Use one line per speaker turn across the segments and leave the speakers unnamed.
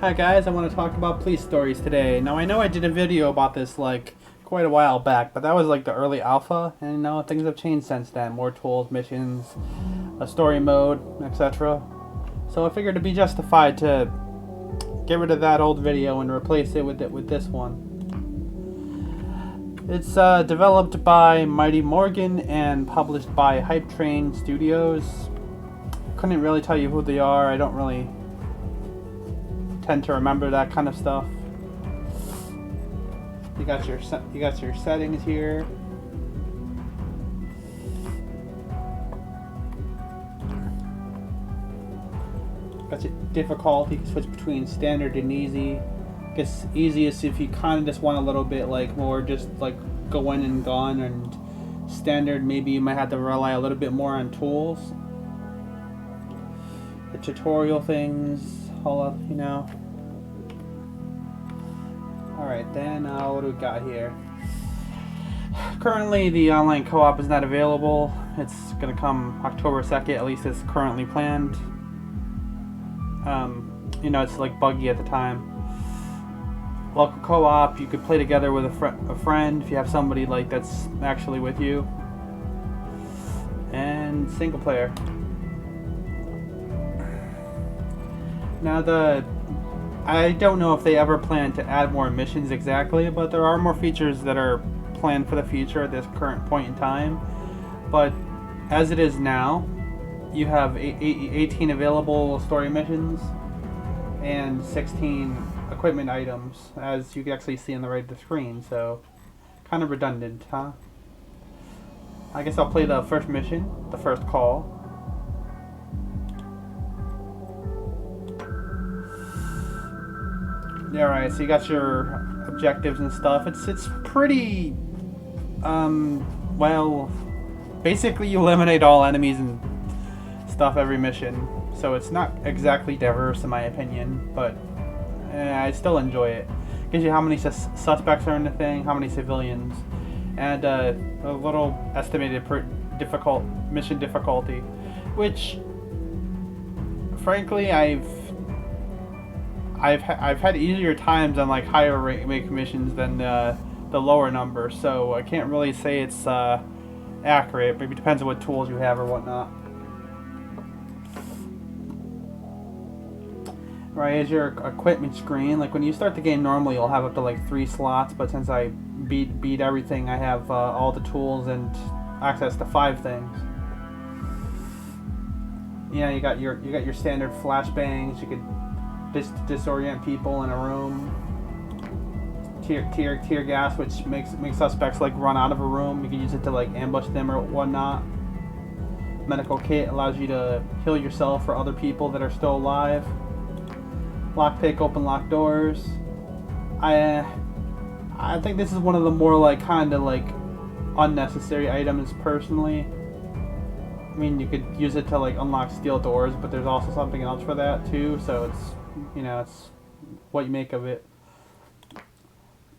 Hi guys, I want to talk about police stories today. Now I know I did a video about this like quite a while back, but that was like the early alpha, and things have changed since then. More tools, missions, a story mode, etc. So I figured it'd be justified to get rid of that old video and replace it with this one. It's developed by Mighty Morgan and published by HypeTrain Studios. Couldn't really tell you who they are. I don't really tend to remember that kind of stuff. You got your settings here. Got your difficulty. You can switch between standard and easy. I guess easiest if you kind of just want a little bit like more just like go in and gone, and standard maybe you might have to rely a little bit more on tools. The tutorial things. Alright then, what do we got here? Currently the online co-op is not available. It's gonna come October 2nd, at least it's currently planned. It's like buggy at the time. Local co-op, you could play together with a friend if you have somebody like that's actually with you. And single player. Now I don't know if they ever plan to add more missions exactly, but there are more features that are planned for the future at this current point in time. But as it is now, you have 18 available story missions and 16 equipment items, as you can actually see on the right of the screen, so kind of redundant, huh? I guess I'll play the first mission, the first call. Alright, so you got your objectives and stuff. It's pretty, well, basically you eliminate all enemies and stuff every mission. So it's not exactly diverse in my opinion, but I still enjoy it. Gives you how many suspects are in the thing, how many civilians, and a little estimated mission difficulty, which, frankly, I've had easier times on like higher rank missions than the lower number, so I can't really say it's accurate. Maybe it depends on what tools you have or whatnot. Right, here's your equipment screen. Like when you start the game, normally you'll have up to like 3 slots, but since I beat everything, I have all the tools and access to 5 things. Yeah, you got your standard flashbangs. You could disorient people in a room. Tear gas, which makes suspects like run out of a room. You can use it to like ambush them or whatnot. Medical kit allows you to heal yourself or other people that are still alive. Lockpick, open lock doors. I think this is one of the more like kind of like unnecessary items personally. I mean, you could use it to like unlock steel doors, but there's also something else for that too. So it's what you make of it.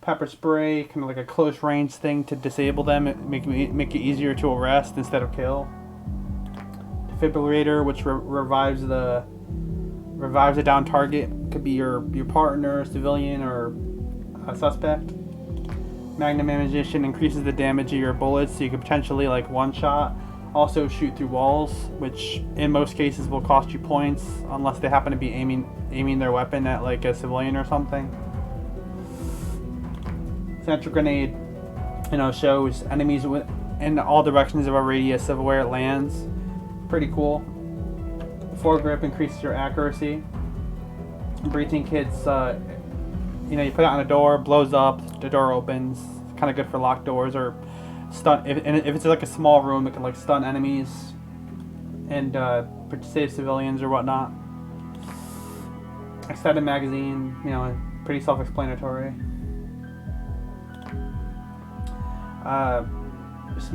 Pepper spray, kind of like a close range thing to disable them, make it easier to arrest instead of kill. Defibrillator, which revives a down target. Could be your partner, civilian, or a suspect. Magnum ammunition increases the damage of your bullets, so you could potentially like one shot. Also shoot through walls, which in most cases will cost you points unless they happen to be aiming their weapon at like a civilian or something. Sentry grenade, shows enemies in all directions of a radius of where it lands. Pretty cool. Foregrip increases your accuracy. Breaching kits, you put it on a door, blows up, the door opens. Kind of good for locked doors or stun. If it's like a small room, it can like stun enemies and save civilians or whatnot. Extended magazine, pretty self-explanatory.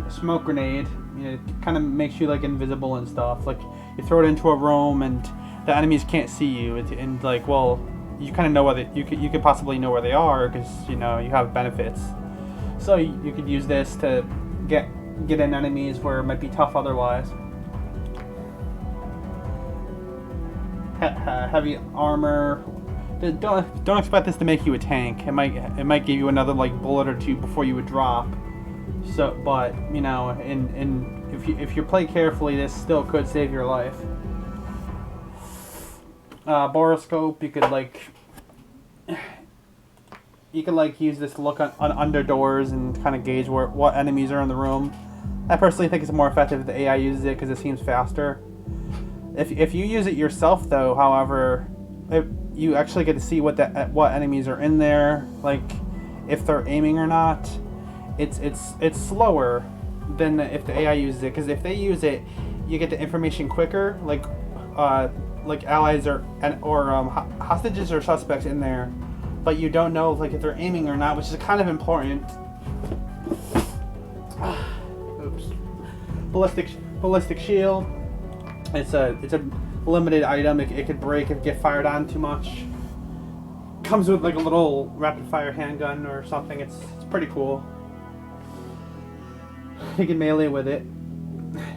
Smoke grenade, it kind of makes you like invisible and stuff. Like you throw it into a room and the enemies can't see you, and like, well, you kind of know where you could possibly know where they are because you have benefits. So you could use this to get in enemies where it might be tough otherwise. Heavy armor Don't expect this to make you a tank. It might give you another like bullet or two before you would drop. So, but you know, and if you play carefully, this still could save your life. Boroscope, you could like use this to look on under doors and kind of gauge what enemies are in the room. I personally think it's more effective if the AI uses it because it seems faster. If you use it yourself, though, however, you actually get to see what enemies are in there, like if they're aiming or not. It's slower than if the AI uses it, because if they use it, you get the information quicker, like allies or hostages or suspects in there, but you don't know like if they're aiming or not, which is kind of important. Oops. Ballistic shield. It's a limited item. It could break if it gets fired on too much. Comes with like a little rapid fire handgun or something. It's pretty cool. You can melee with it.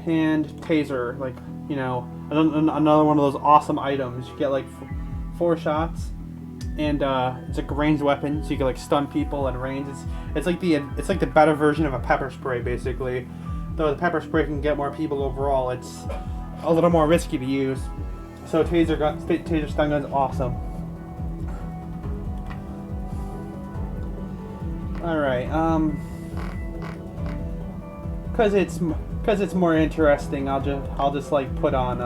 And taser, like, you know, another one of those awesome items. You get like 4 shots, and it's a ranged weapon, so you can like stun people and range. It's like the better version of a pepper spray, basically. Though the pepper spray can get more people overall, it's a little more risky to use. So taser stun gun is awesome. All right, because it's more interesting, I'll just like put on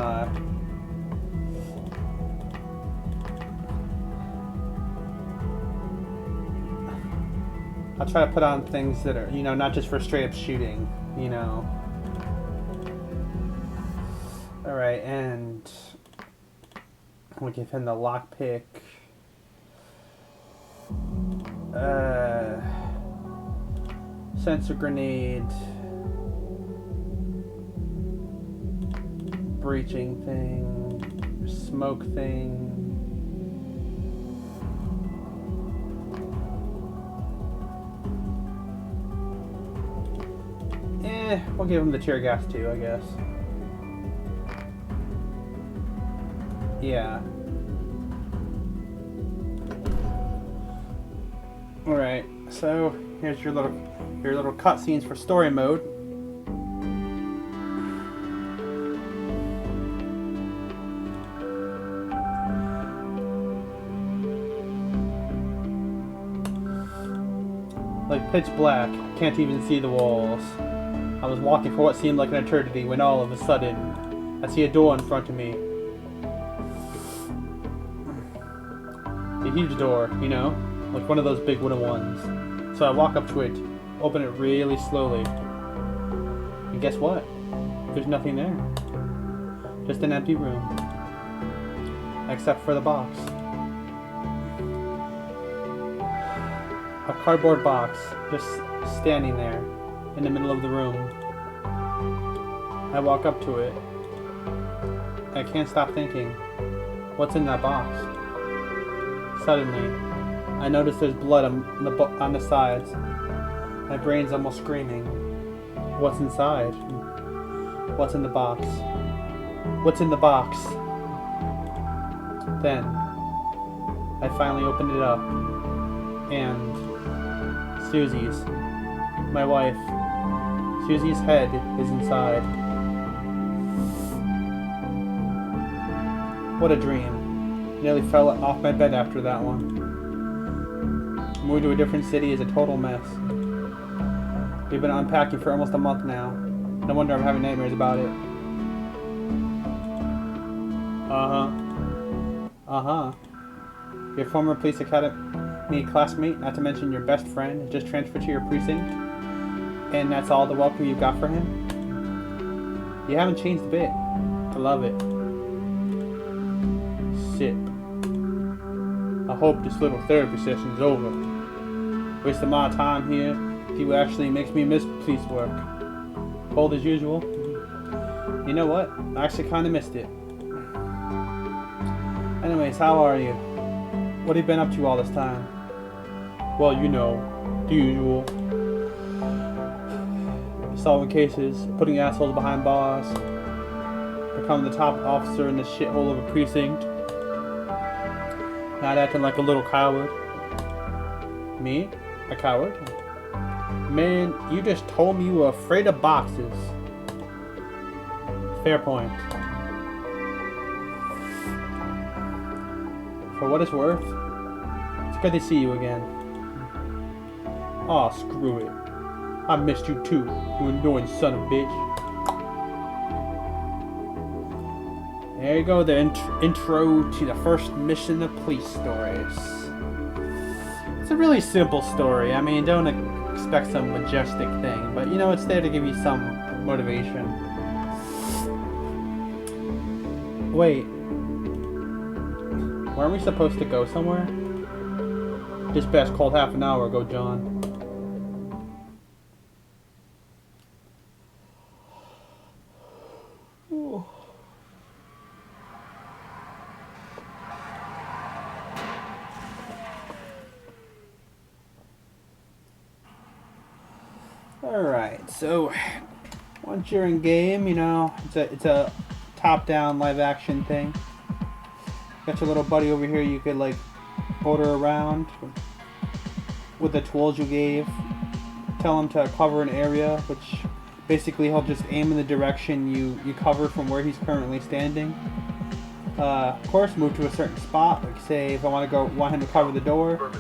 I'll try to put on things that are, you know, not just for straight up shooting, you know. All right, and we give him the lockpick. Sensor grenade. Breaching thing. Smoke thing. We'll give him the tear gas too, I guess. Yeah. Alright, so here's your little cutscenes for story mode. Like pitch black, can't even see the walls. I was walking for what seemed like an eternity when all of a sudden, I see a door in front of me. A huge door, you know? Like one of those big wooden ones. So I walk up to it, open it really slowly. And guess what? There's nothing there. Just an empty room. Except for the box. A cardboard box, just standing there. In the middle of the room. I walk up to it. I can't stop thinking, what's in that box? Suddenly, I notice there's blood on the sides. My brain's almost screaming. What's inside? What's in the box? What's in the box? Then, I finally opened it up, and Susie's, my wife, Susie's head is inside. What a dream. Nearly fell off my bed after that one. Moving to a different city is a total mess. We've been unpacking for almost a month now. No wonder I'm having nightmares about it. Your former police academy classmate, not to mention your best friend, just transferred to your precinct? And that's all the welcome you've got for him? You haven't changed a bit. I love it. Sip. I hope this little therapy session is over. Wasting my time here, he actually makes me miss police work. Cold as usual. You know what? I actually kind of missed it. Anyways, how are you? What have you been up to all this time? Well, you know, the usual. Solving cases, putting assholes behind bars, becoming the top officer in this shithole of a precinct. Not acting like a little coward. Me? A coward? Man, you just told me you were afraid of boxes. Fair point. For what it's worth, it's good to see you again. Aw, screw it. I missed you too, you annoying son of a bitch. There you go, the intro to the first mission of Police Stories. It's a really simple story. I mean, don't expect some majestic thing, but you know, it's there to give you some motivation. Wait. Weren't we supposed to go somewhere? Dispatch called half an hour ago, John. Ooh. Alright, so once you're in game, you know, it's a top-down live-action thing. Got your little buddy over here you could like order around with the tools you gave. Tell him to cover an area, which basically he'll just aim in the direction you cover from where he's currently standing. Of course, move to a certain spot. Like say, if I want him to cover the door.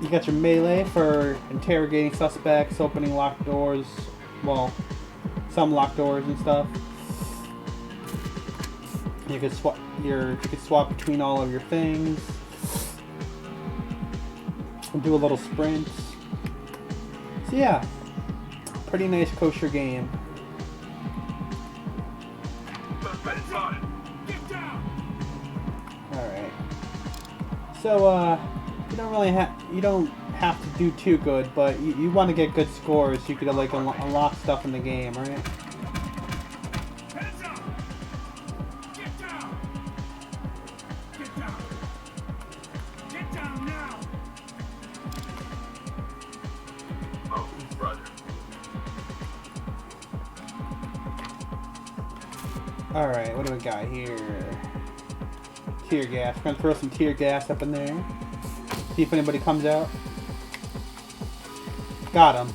You got your melee for interrogating suspects, opening locked doors. Well, some locked doors and stuff. You could swap between all of your things. Do a little sprint. So yeah, pretty nice kosher game. All right. So you don't have to do too good, but you want to get good scores. So you could like unlock stuff in the game, right? Alright, what do we got here? Tear gas. We're gonna throw some tear gas up in there. See if anybody comes out. Got him.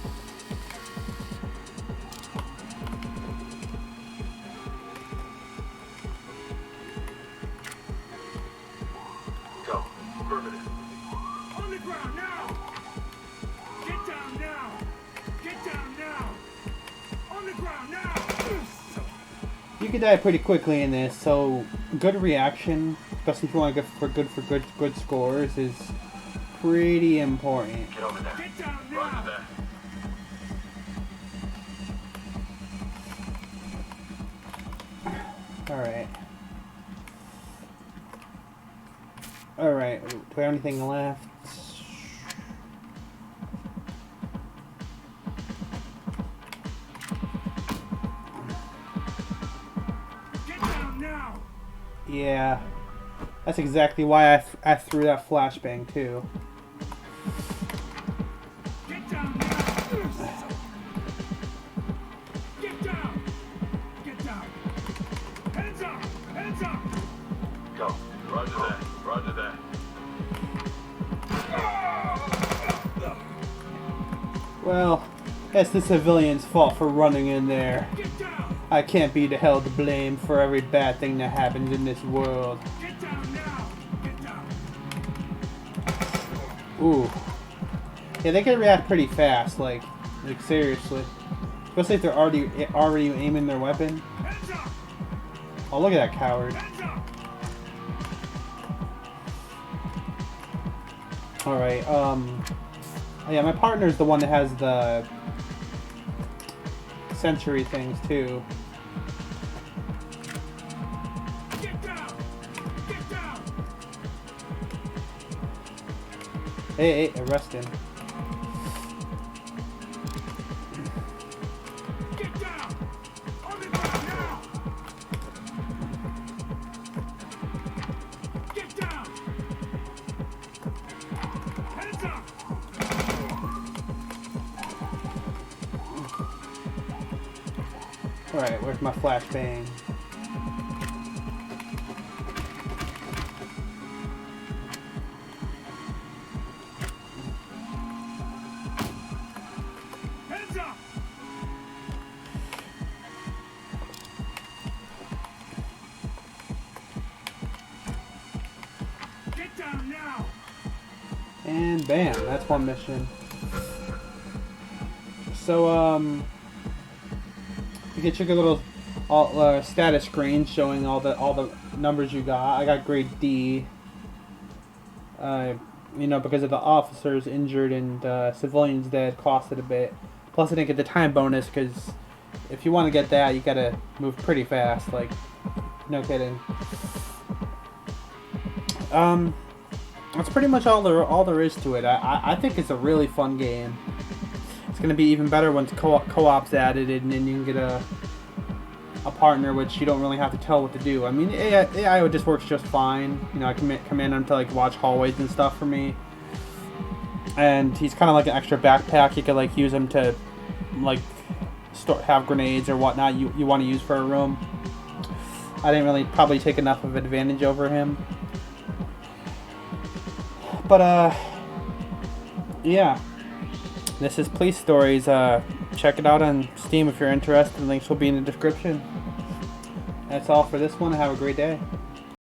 Go. Affirmative. On the ground now! Get down now! Get down now! On the ground now!
You can die pretty quickly in this, so good reaction, especially if you want to go for good scores, is pretty important.
Get over there. Get down now. Run to that.
Alright. Alright, do we have anything left?
Get down now.
Yeah. That's exactly why I threw that flashbang too.
Get down now. Get down. Get down. Hands up. Hands up. Go. Roger that. Roger that.
Well, it's the civilians' fault for running in there.
Get down.
I can't be held to blame for every bad thing that happens in this world.
Get down now. Get down.
Ooh. Yeah, they can react pretty fast, like seriously. Especially if they're already aiming their weapon.
Hands up.
Oh, look at that coward.
Hands up.
Alright, yeah, my partner's the one that has the sensory things too.
Get down. Get down.
Hey, arrest him.
Get down. On the ground now. Get down. Hands up.
Alright, where's my flashbang? And bam, that's one mission. So, you can check a little status screen showing all the numbers you got. I got grade D. You know, because of the officers injured and civilians dead, costed a bit. Plus, I didn't get the time bonus because if you want to get that, you gotta move pretty fast. Like, no kidding. That's pretty much all there is to it. I think it's a really fun game. It's gonna be even better once co-op's added, and then you can get a partner, which you don't really have to tell what to do. I mean, AI just works just fine. You know, I can command him to like watch hallways and stuff for me. And he's kind of like an extra backpack. You could like use him to like have grenades or whatnot you want to use for a room. I didn't really probably take enough of advantage over him. But yeah. This is Police Stories. Check it out on Steam if you're interested. Links will be in the description. That's all for this one. Have a great day.